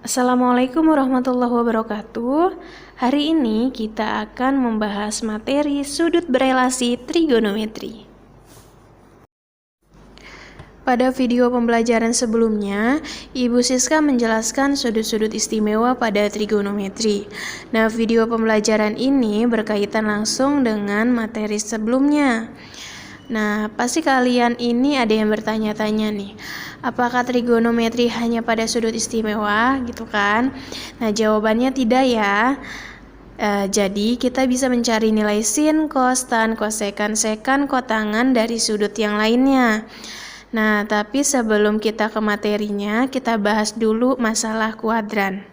Assalamualaikum warahmatullahi wabarakatuh. Hari ini kita akan membahas materi sudut berelasi trigonometri. Pada video pembelajaran sebelumnya, Ibu Siska menjelaskan sudut-sudut istimewa pada trigonometri. Nah, video pembelajaran ini berkaitan langsung dengan materi sebelumnya. Nah, pasti kalian ini ada yang bertanya-tanya nih, apakah trigonometri hanya pada sudut istimewa gitu kan? Nah, jawabannya tidak ya. Jadi kita bisa mencari nilai sin, cos, tan, kosekan, sekan, kotangan dari sudut yang lainnya. Nah, tapi sebelum kita ke materinya, kita bahas dulu masalah kuadran.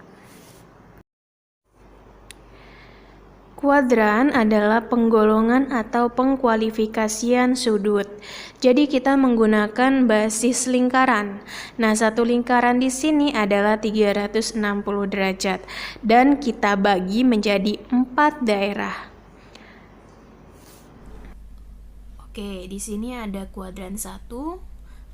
Kuadran adalah penggolongan atau pengkualifikasian sudut. Jadi kita menggunakan basis lingkaran. Nah, satu lingkaran di sini adalah 360 derajat dan kita bagi menjadi 4 daerah. Oke, di sini ada kuadran 1,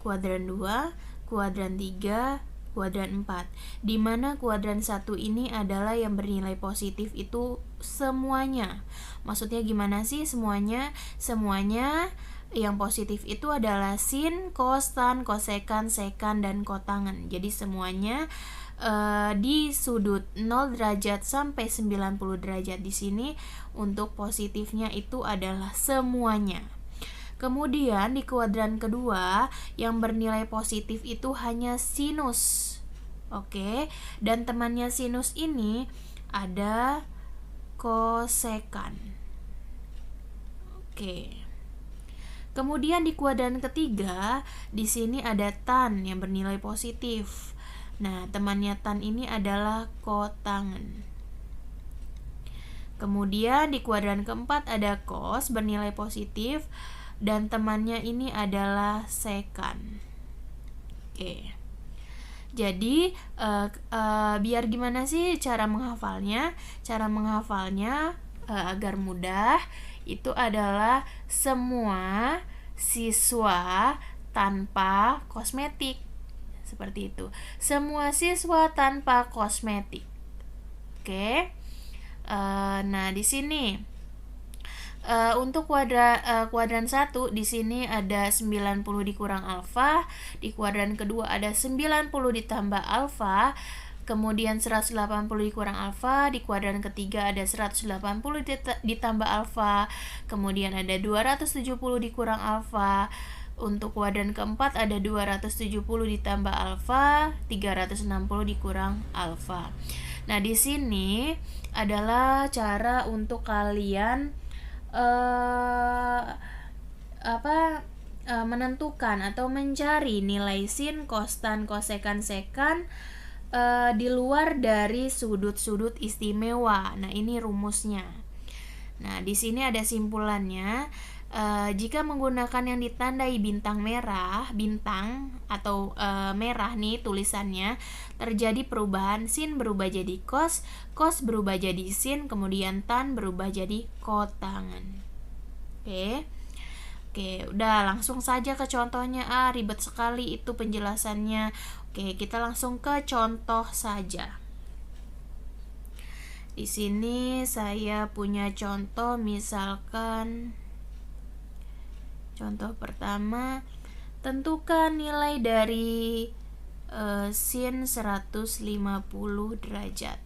kuadran 2, kuadran 3, kuadran 4, di mana kuadran 1 ini adalah yang bernilai positif itu semuanya. Maksudnya gimana sih semuanya? Semuanya yang positif itu adalah sin, cos, tan, kosekan, sekan, dan kotangan. Jadi semuanya di sudut 0 derajat sampai 90 derajat di sini untuk positifnya itu adalah semuanya. Kemudian di kuadran kedua yang bernilai positif itu hanya sinus. Oke, dan temannya sinus ini ada kosekan. Oke. Kemudian di kuadran ketiga di sini ada tan yang bernilai positif. Nah, temannya tan ini adalah kotangan. Kemudian di kuadran keempat ada cos bernilai positif dan temannya ini adalah sekan. Oke. Jadi biar gimana sih cara menghafalnya? Cara menghafalnya agar mudah itu adalah semua siswa tanpa kosmetik. Seperti itu. Semua siswa tanpa kosmetik. Oke. Nah, di sini untuk kuadran 1 di sini ada 90 dikurang alfa, di kuadran kedua ada 90 ditambah alfa, kemudian 180 dikurang alfa, di kuadran ketiga ada 180 ditambah alfa, kemudian ada 270 dikurang alfa. Untuk kuadran keempat ada 270 ditambah alfa, 360 dikurang alfa. Nah, di sini adalah cara untuk kalian menentukan atau mencari nilai sin, cos, tan, kosekan, sekan di luar dari sudut-sudut istimewa. Nah, ini rumusnya. Nah, di sini ada simpulannya. Jika menggunakan yang ditandai bintang merah, bintang atau merah nih tulisannya, terjadi perubahan sin berubah jadi cos, cos berubah jadi sin, kemudian tan berubah jadi kotangan. Oke, udah langsung saja ke contohnya. Ribet sekali itu penjelasannya. Oke, kita langsung ke contoh saja. Di sini saya punya contoh, misalkan contoh pertama, tentukan nilai dari sin 150 derajat.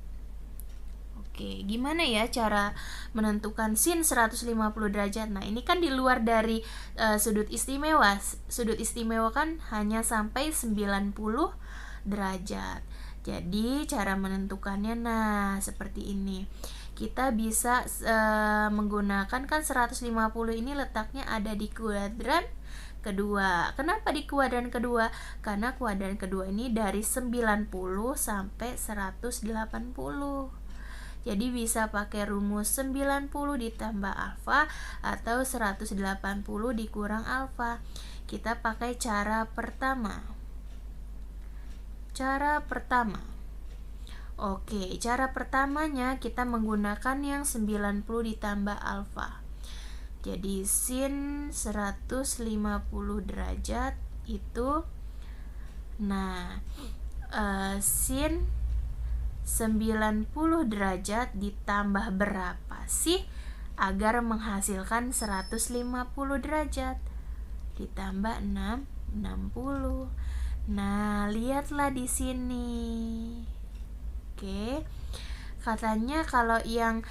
Oke, gimana ya cara menentukan sin 150 derajat? Nah, ini kan di luar dari sudut istimewa. Sudut istimewa kan hanya sampai 90 derajat. Jadi, cara menentukannya nah seperti ini. Kita bisa menggunakan kan 150 ini letaknya ada di kuadran kedua. Kenapa di kuadran kedua? Karena kuadran kedua ini dari 90 sampai 180. Jadi bisa pakai rumus 90 ditambah alfa atau 180 dikurang alfa. Kita pakai cara pertama. Oke, cara pertamanya kita menggunakan yang 90 ditambah alfa. Jadi sin 150 derajat itu sin 90 derajat ditambah berapa sih agar menghasilkan 150 derajat? Ditambah 60. Nah, lihatlah di sini. Oke. Katanya kalau yang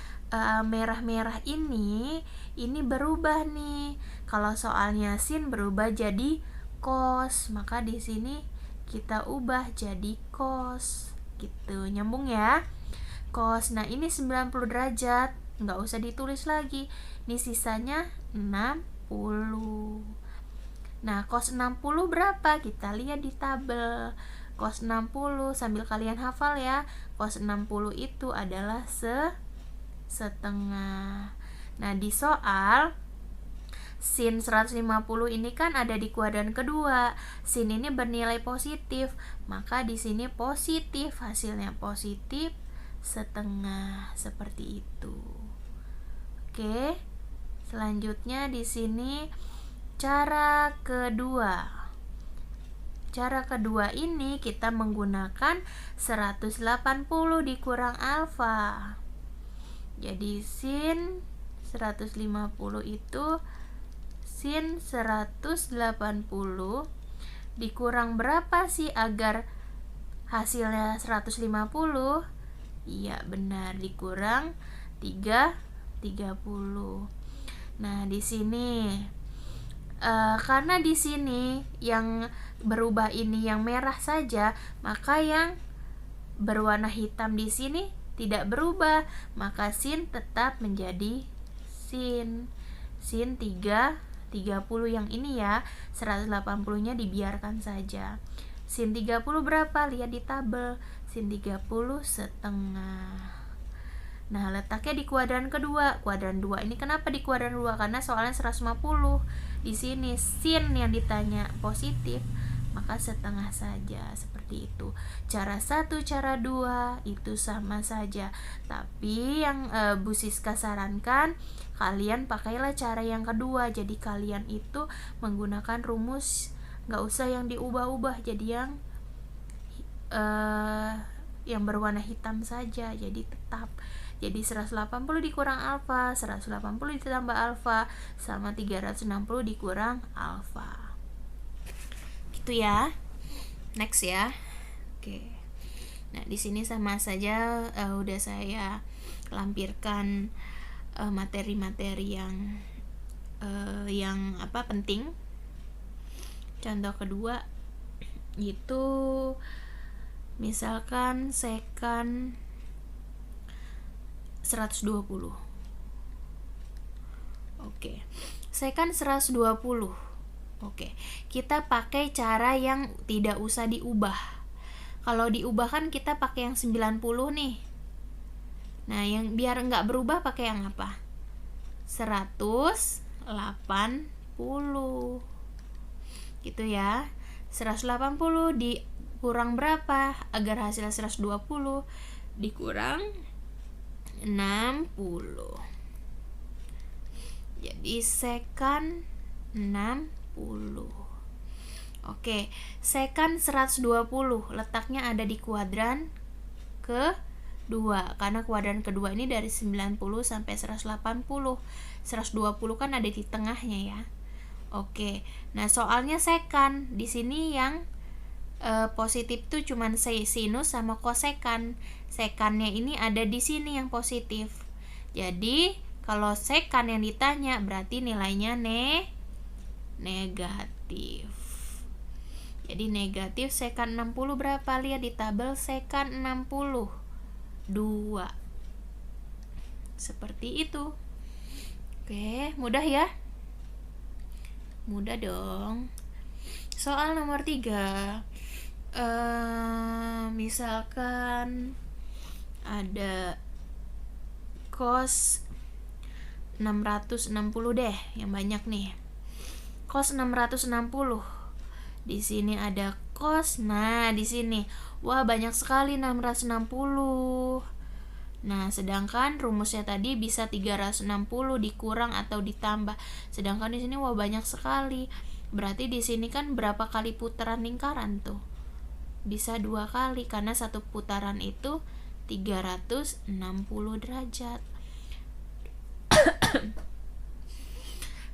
merah-merah ini berubah nih. Kalau soalnya sin berubah jadi cos, maka di sini kita ubah jadi cos. Gitu, nyambung ya. Cos. Nah, ini 90 derajat, nggak usah ditulis lagi. Ini sisanya 60. Nah, cos 60 berapa? Kita lihat di tabel. Cos 60 sambil kalian hafal ya. Cos 60 itu adalah setengah. Nah, di soal sin 150 ini kan ada di kuadran kedua. Sin ini bernilai positif, maka di sini positif, hasilnya positif setengah, seperti itu. Oke. Selanjutnya di sini cara kedua. Cara kedua ini kita menggunakan 180 dikurang alfa. Jadi sin 150 itu sin 180 dikurang berapa sih agar hasilnya 150? Iya, benar, dikurang 30. Nah, di sini karena di sini yang berubah ini yang merah saja, maka yang berwarna hitam di sini tidak berubah, maka sin tetap menjadi sin 30 yang ini ya. 180-nya dibiarkan saja. Sin 30 berapa? Lihat di tabel. Sin 30 setengah. Nah, letaknya di kuadran kedua. Kuadran 2 ini kenapa di kuadran 2? Karena soalnya 150. Di sini sin yang ditanya positif, maka setengah saja, seperti itu. Cara 1, cara 2 itu sama saja. Tapi yang Bu Siska sarankan kalian pakailah cara yang kedua. Jadi kalian itu menggunakan rumus, nggak usah yang diubah-ubah jadi yang berwarna hitam saja. Jadi tetap. Jadi 180 dikurang alfa, 180 ditambah alfa sama 360 dikurang alfa. Gitu ya. Next ya. Oke. Nah, di sini sama saja udah saya lampirkan materi-materi yang penting. Contoh kedua itu misalkan sekan 120. Oke. Sekan 120. Oke. Kita pakai cara yang tidak usah diubah. Kalau diubah kan kita pakai yang 90 nih. Nah, yang biar nggak berubah pakai yang apa? 180. Gitu ya. 180 dikurang berapa agar hasilnya 120? Dikurang 60. Jadi sekan 60. Oke, sekan 120 letaknya ada di kuadran kedua. Karena kuadran kedua ini dari 90 sampai 180. 120 kan ada di tengahnya ya. Oke. Nah, soalnya sekan. Di sini yang positif tuh cuman sinus sama kosekan. Sekannya ini ada di sini yang positif. Jadi kalau sekan yang ditanya berarti nilainya negatif. Jadi negatif sekan 60 berapa? Lihat di tabel sekan 60 2. Seperti itu. Oke, mudah ya? Mudah dong. Soal nomor 3. Misalkan ada cos 660 deh, yang banyak nih. Cos 660. Di sini ada cos. Nah, di sini wah banyak sekali 660. Nah, sedangkan rumusnya tadi bisa 360 dikurang atau ditambah. Sedangkan di sini wah banyak sekali. Berarti di sini kan berapa kali putaran lingkaran tuh? Bisa 2 kali karena satu putaran itu 360 derajat.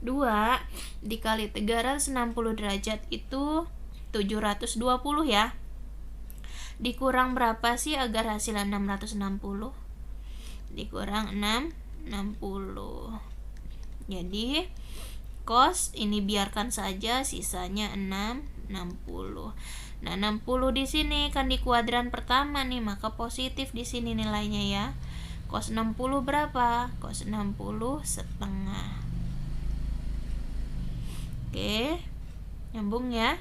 2 dikali 360 derajat itu 720 ya. Dikurang berapa sih agar hasilnya 660? Dikurang 660. Jadi cos ini biarkan saja, sisanya 660. Nah, 60 di sini kan di kuadran pertama nih, maka positif di sini nilainya ya. Cos 60 berapa? Cos 60 setengah. Oke, nyambung ya.